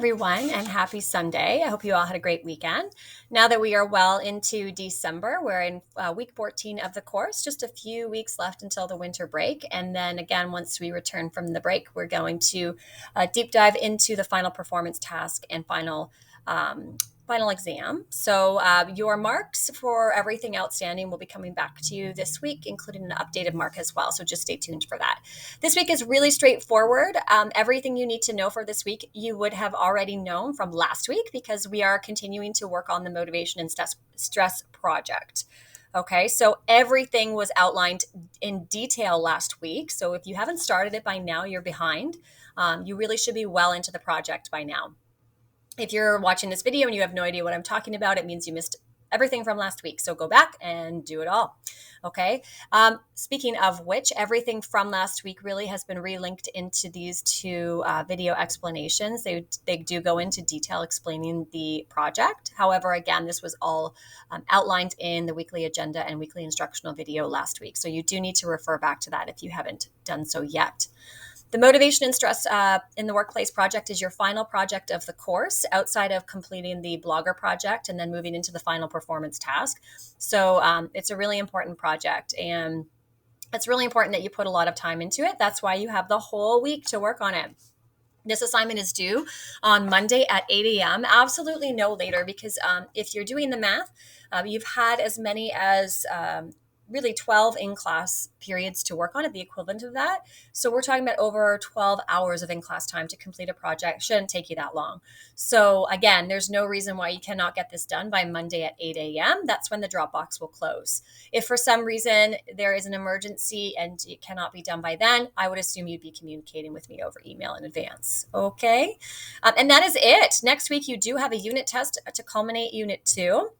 Everyone, and happy Sunday. I hope you all had a great weekend. Now that we are well into December, we're in week 14 of the course, just a few weeks left until the winter break. And then again, once we return from the break, we're going to deep dive into the final performance task and final exam. So your marks for everything outstanding will be coming back to you this week, including an updated mark as well. So just stay tuned for that. This week is really straightforward. Everything you need to know for this week, you would have already known from last week because we are continuing to work on the motivation and stress project. Okay, so everything was outlined in detail last week. So if you haven't started it by now, you're behind. You really should be well into the project by now. If you're watching this video and you have no idea what I'm talking about, it means you missed everything from last week. So go back and do it all. Okay. Speaking of which, everything from last week really has been relinked into these two video explanations. They do go into detail explaining the project. However, again, this was all outlined in the weekly agenda and weekly instructional video last week. So you do need to refer back to that if you haven't done so yet. The motivation and stress in the workplace project is your final project of the course outside of completing the blogger project and then moving into the final performance task. So it's a really important project, and it's really important that you put a lot of time into it. That's why you have the whole week to work on it. This assignment is due on Monday at 8 a.m. Absolutely no later, because if you're doing the math, you've had as many as really 12 in-class periods to work on it, the equivalent of that. So we're talking about over 12 hours of in-class time to complete a project. Shouldn't take you that long. So again, there's no reason why you cannot get this done by Monday at 8 a.m. That's when the Dropbox will close. If for some reason there is an emergency and it cannot be done by then, I would assume you'd be communicating with me over email in advance. Okay. And that is it. Next week, you do have a unit test to culminate Unit 2.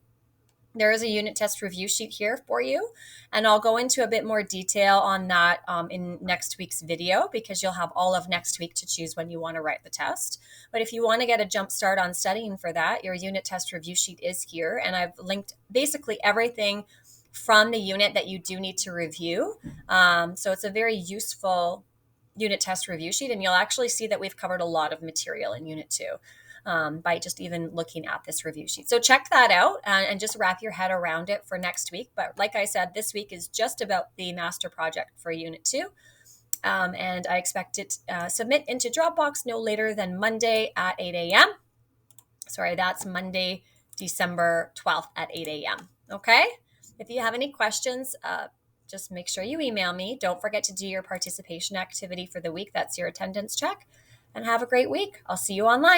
There is a unit test review sheet here for you, and I'll go into a bit more detail on that in next week's video, because you'll have all of next week to choose when you want to write the test. But if you want to get a jump start on studying for that, your unit test review sheet is here, and I've linked basically everything from the unit that you do need to review. So it's a very useful unit test review sheet, and you'll actually see that we've covered a lot of material in Unit 2. By just even looking at this review sheet. So check that out and just wrap your head around it for next week. But like I said, this week is just about the master project for Unit 2. And I expect it submit into Dropbox no later than Monday at 8 a.m. Sorry, that's Monday, December 12th at 8 a.m. Okay? If you have any questions, just make sure you email me. Don't forget to do your participation activity for the week. That's your attendance check. And have a great week. I'll see you online.